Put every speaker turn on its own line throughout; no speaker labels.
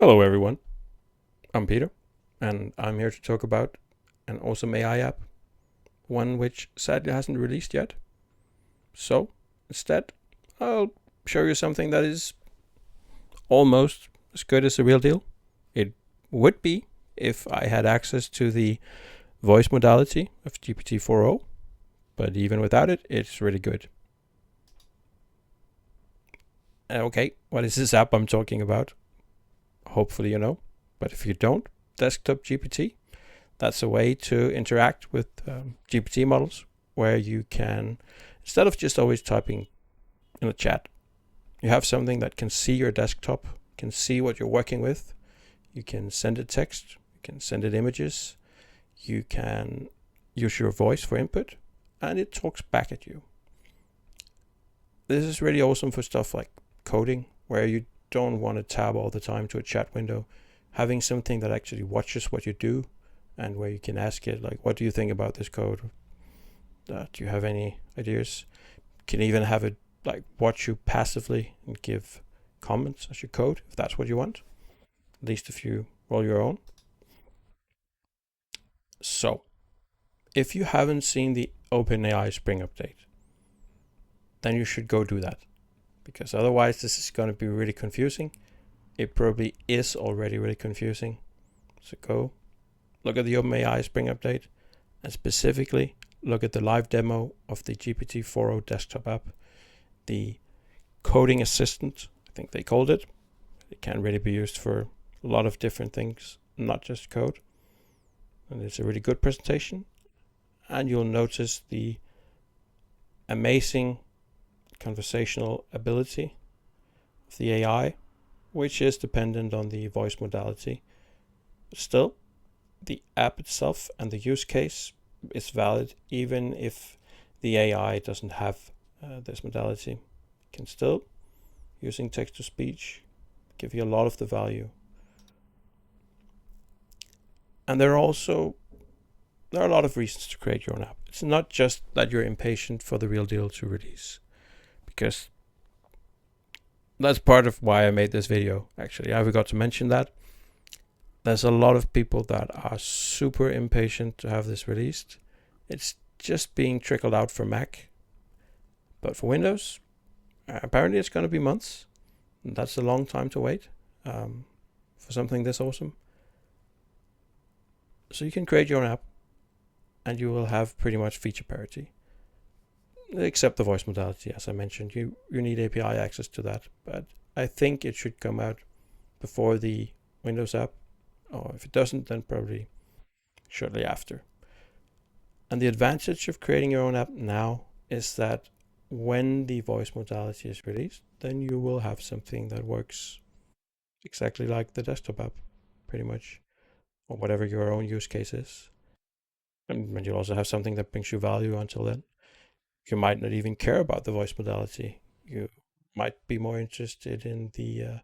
Hello, everyone. I'm Peter, and I'm here to talk about an awesome AI app, one which sadly hasn't released yet. So, instead, I'll show you something that is almost as good as the real deal. It would be if I had access to the voice modality of GPT 4.0, but even without it, it's really good. Okay, what is this app I'm talking about? Hopefully you know, but if you don't, Desktop GPT. That's a way to interact with GPT models where you can, instead of just always typing in a chat, you have something that can see your desktop, can see what you're working with. You can send it text, you can send it images, you can use your voice for input, and it talks back at you. This is really awesome for stuff like coding, where you don't want to tab all the time to a chat window. Having something that actually watches what you do and where you can ask it, like, what do you think about this code? Do you have any ideas? You can even have it like watch you passively and give comments as you code, if that's what you want, at least if you roll your own. So, if you haven't seen the OpenAI Spring update, then you should go do that, because otherwise this is going to be really confusing. It probably is already really confusing. So go look at the OpenAI Spring update, and specifically look at the live demo of the GPT 4.0 desktop app, the coding assistant, I think they called it. It can really be used for a lot of different things, not just code. And it's a really good presentation. And you'll notice the amazing conversational ability of the AI, which is dependent on the voice modality. But still, the app itself and the use case is valid even if the AI doesn't have this modality. It can still, using text to speech, give you a lot of the value. And there are a lot of reasons to create your own app. It's not just that you're impatient for the real deal to release, because that's part of why I made this video. Actually, I forgot to mention that. There's a lot of people that are super impatient to have this released. It's just being trickled out for Mac. But for Windows, apparently it's going to be months. And that's a long time to wait for something this awesome. So you can create your own app and you will have pretty much feature parity. Except the voice modality, as I mentioned. You need API access to that. But I think it should come out before the Windows app. Or if it doesn't, then probably shortly after. And the advantage of creating your own app now is that when the voice modality is released, then you will have something that works exactly like the desktop app, pretty much, or whatever your own use case is. And you'll also have something that brings you value until then. You might not even care about the voice modality. You might be more interested in the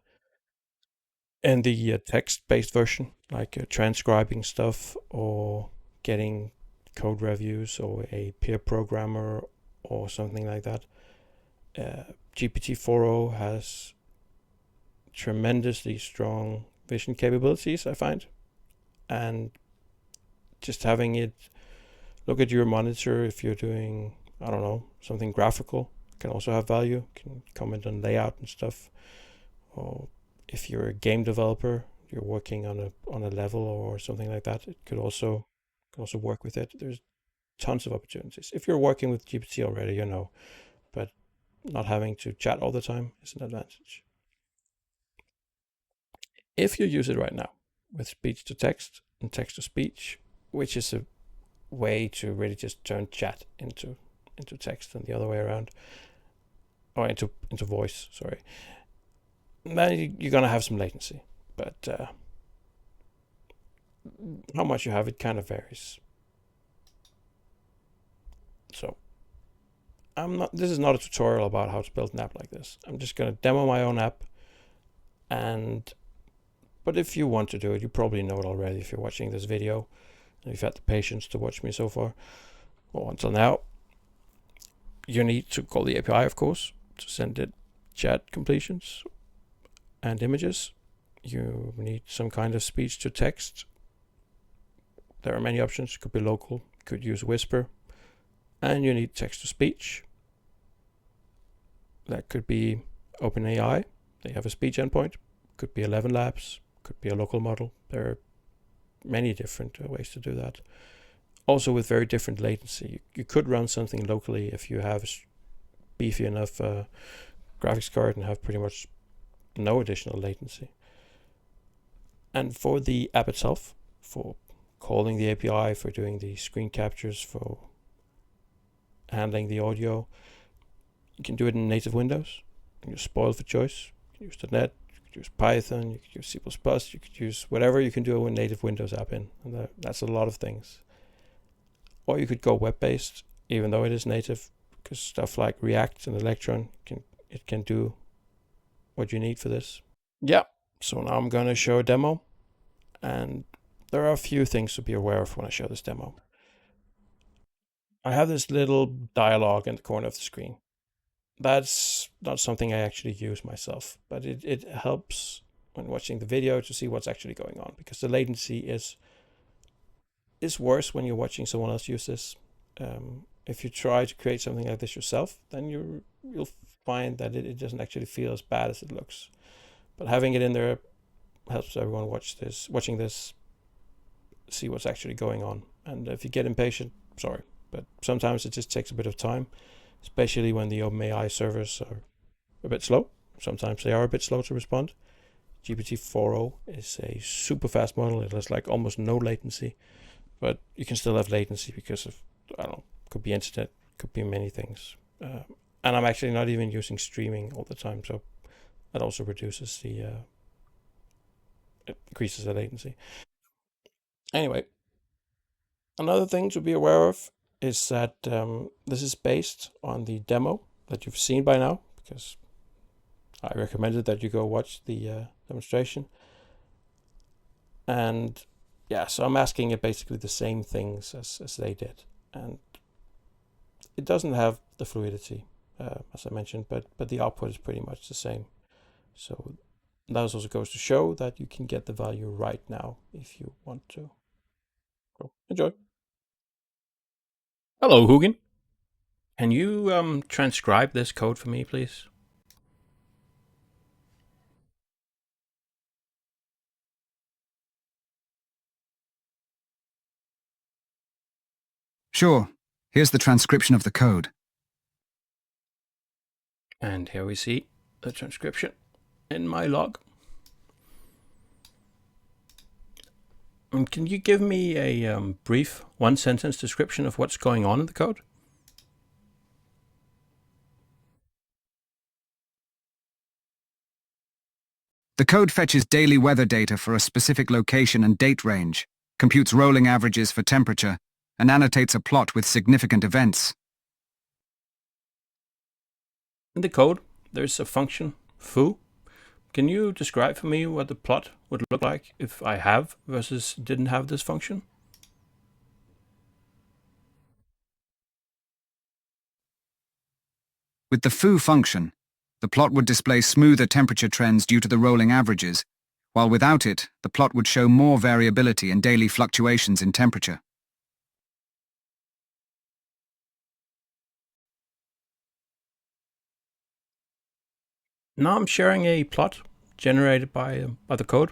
text-based version, like transcribing stuff or getting code reviews or a peer programmer or something like that. GPT 4.0 has tremendously strong vision capabilities, I find. And just having it look at your monitor if you're doing, I don't know, something graphical can also have value. Can comment on layout and stuff. Or if you're a game developer, you're working on a level or something like that, it could also work with it. There's tons of opportunities. If you're working with GPT already, you know, but not having to chat all the time is an advantage. If you use it right now with speech to text and text to speech, which is a way to really just turn chat into text and the other way around, or into voice, sorry, then you're gonna have some latency. But how much you have, it kind of varies. So this is not a tutorial about how to build an app like this. I'm just going to demo my own app. But if you want to do it, you probably know it already if you're watching this video and you've had the patience to watch me so far or until now. You need to call the API, of course, to send it chat completions and images. you need some kind of speech to text. There are many options. It could be local, you could use Whisper, and you need text to speech. That could be OpenAI. They have a speech endpoint. Could be 11 Labs. Could be a local model. There are many different ways to do that. Also with very different latency. You could run something locally if you have a beefy enough graphics card and have pretty much no additional latency. And for the app itself, for calling the API, for doing the screen captures, for handling the audio, you can do it in native Windows. You can use spoiled for choice. You can use .NET, you could use Python, you could use C++, you could use whatever you can do a native Windows app in. And that's a lot of things. Or you could go web-based, even though it is native, because stuff like React and Electron, it can do what you need for this. Yeah, so now I'm going to show a demo. And there are a few things to be aware of when I show this demo. I have this little dialogue in the corner of the screen. That's not something I actually use myself, but it helps when watching the video to see what's actually going on, because the latency is worse when you're watching someone else use this. If you try to create something like this yourself, then you'll find that it doesn't actually feel as bad as it looks. But having it in there helps everyone watching this see what's actually going on. And if you get impatient, sorry, but sometimes it just takes a bit of time, especially when the OpenAI servers are a bit slow. Sometimes they are a bit slow to respond. GPT-4o is a super fast model. It has like almost no latency, but you can still have latency because of, I don't know, could be internet, could be many things. And I'm actually not even using streaming all the time, so that also reduces it increases the latency. Anyway, another thing to be aware of is that this is based on the demo that you've seen by now, because I recommended that you go watch the demonstration. And yeah, so I'm asking it basically the same things as they did. And it doesn't have the fluidity, as I mentioned, but the output is pretty much the same. So that also goes to show that you can get the value right now if you want to. So enjoy. Hello, Hugin. Can you transcribe this code for me, please?
Sure. Here's the transcription of the code.
And here we see the transcription in my log. And can you give me a brief one-sentence description of what's going on in the code?
The code fetches daily weather data for a specific location and date range, computes rolling averages for temperature, and annotates a plot with significant events.
In the code, there's a function, foo. Can you describe for me what the plot would look like if I have versus didn't have this function?
With the foo function, the plot would display smoother temperature trends due to the rolling averages, while without it, the plot would show more variability and daily fluctuations in temperature.
Now I'm sharing a plot generated by the code.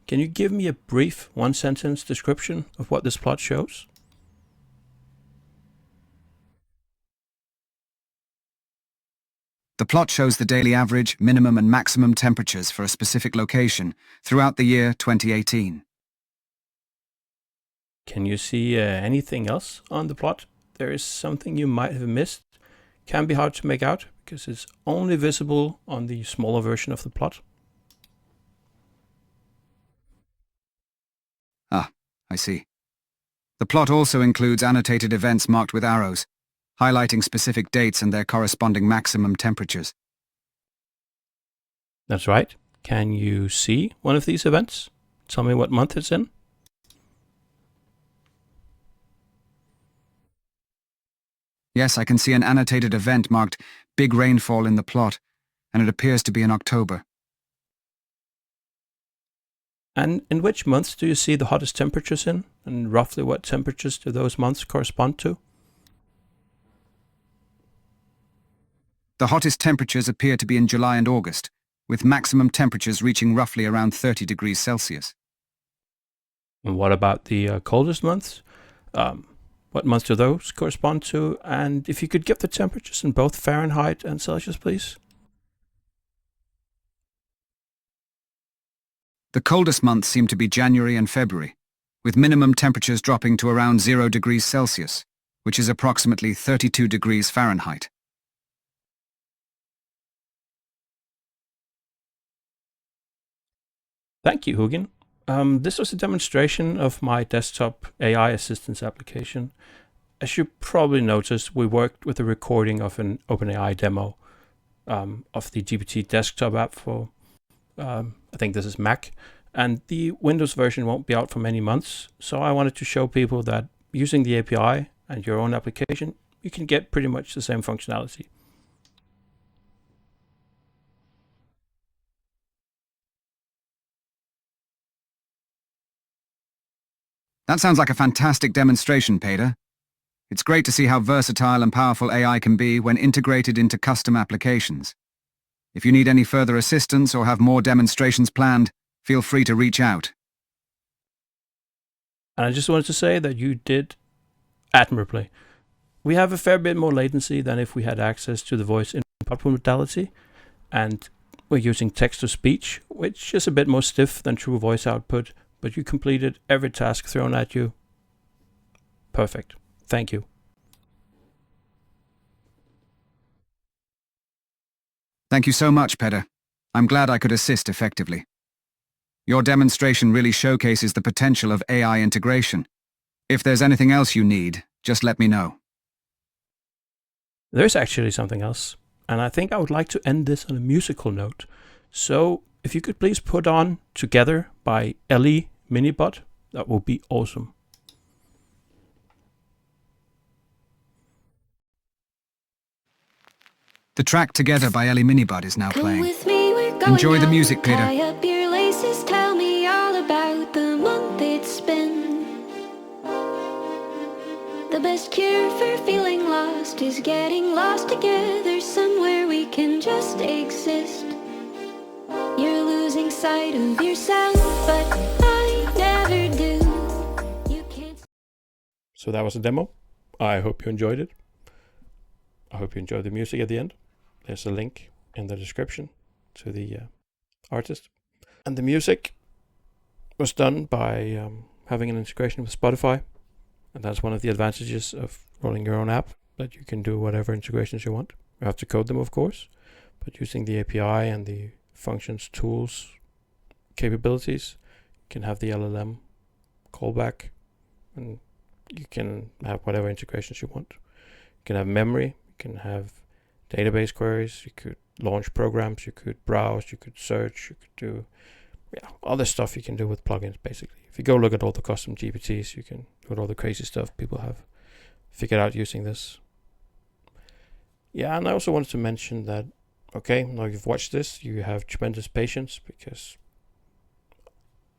Can you give me a brief one-sentence description of what this plot shows?
The plot shows the daily average, minimum and maximum temperatures for a specific location throughout the year 2018.
Can you see anything else on the plot? There is something you might have missed. Can be hard to make out because it's only visible on the smaller version of the plot.
Ah, I see. The plot also includes annotated events marked with arrows, highlighting specific dates and their corresponding maximum temperatures.
That's right. Can you see one of these events? Tell me what month it's in.
Yes, I can see an annotated event marked Big Rainfall in the plot, and it appears to be in October.
And in which months do you see the hottest temperatures in? And roughly what temperatures do those months correspond to?
The hottest temperatures appear to be in July and August, with maximum temperatures reaching roughly around 30 degrees Celsius.
And what about the coldest months? What months do those correspond to? And if you could give the temperatures in both Fahrenheit and Celsius, please.
The coldest months seem to be January and February, with minimum temperatures dropping to around 0 degrees Celsius, which is approximately 32 degrees Fahrenheit.
Thank you, Hugin. This was a demonstration of my desktop AI assistance application. As you probably noticed, we worked with a recording of an OpenAI demo of the GPT desktop app for, I think this is Mac, and the Windows version won't be out for many months. So I wanted to show people that using the API and your own application, you can get pretty much the same functionality.
That sounds like a fantastic demonstration, Peter. It's great to see how versatile and powerful AI can be when integrated into custom applications. If you need any further assistance or have more demonstrations planned, feel free to reach out.
And I just wanted to say that you did admirably. We have a fair bit more latency than if we had access to the voice input modality, and we're using text-to-speech, which is a bit more stiff than true voice output, but you completed every task thrown at you. Perfect. Thank you.
Thank you so much, Peter. I'm glad I could assist effectively. Your demonstration really showcases the potential of AI integration. If there's anything else you need, just let me know.
There's actually something else, and I think I would like to end this on a musical note. So if you could please put on Together by Ellie Minibot, that would be awesome.
The track Together by Ellie Minibud is now
Come
playing.
with me, we're going
Enjoy the
out.
music, Peter.
Tie up your laces, tell me all about the month it's been. The best cure for feeling lost is getting lost together somewhere we can just exist. You're losing sight of yourself, but I never do. You can't.
So that was a demo. I hope you enjoyed it. I hope you enjoyed the music at the end. There's a link in the description to the artist. And the music was done by having an integration with Spotify. And that's one of the advantages of rolling your own app, that you can do whatever integrations you want. You have to code them, of course, but using the API and the functions, tools, capabilities, you can have the LLM callback, and you can have whatever integrations you want. You can have memory, you can have database queries, you could launch programs, you could browse, you could search, you could do all this stuff you can do with plugins, basically. If you go look at all the custom GPTs, you can look at all the crazy stuff people have figured out using this. Yeah, and I also wanted to mention that, okay, now you've watched this, you have tremendous patience, because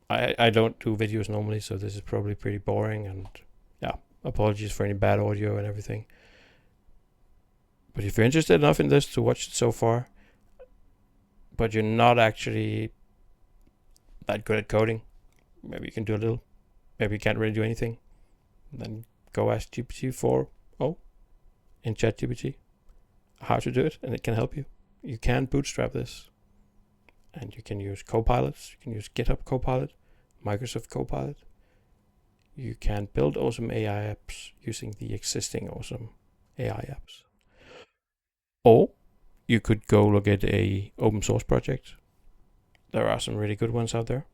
I don't do videos normally, so this is probably pretty boring, and yeah, apologies for any bad audio and everything. But if you're interested enough in this to watch it so far, but you're not actually that good at coding, maybe you can do a little, maybe you can't really do anything, then go ask GPT-4o in ChatGPT how to do it, and it can help you. You can bootstrap this, and you can use Copilots. You can use GitHub Copilot, Microsoft Copilot. You can build awesome AI apps using the existing awesome AI apps. Or you could go look at a open source project. There are some really good ones out there.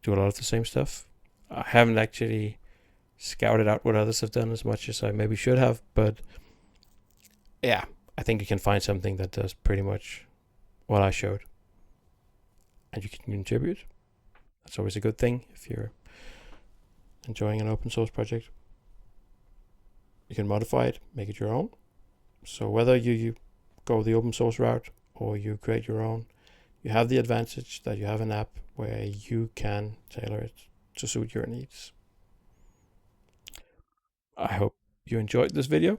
Do a lot of the same stuff. I haven't actually scouted out what others have done as much as I maybe should have, but yeah, I think you can find something that does pretty much what I showed. And you can contribute. That's always a good thing if you're enjoying an open source project. You can modify it, make it your own. So whether you go the open source route or you create your own, you have the advantage that you have an app where you can tailor it to suit your needs. I hope you enjoyed this video.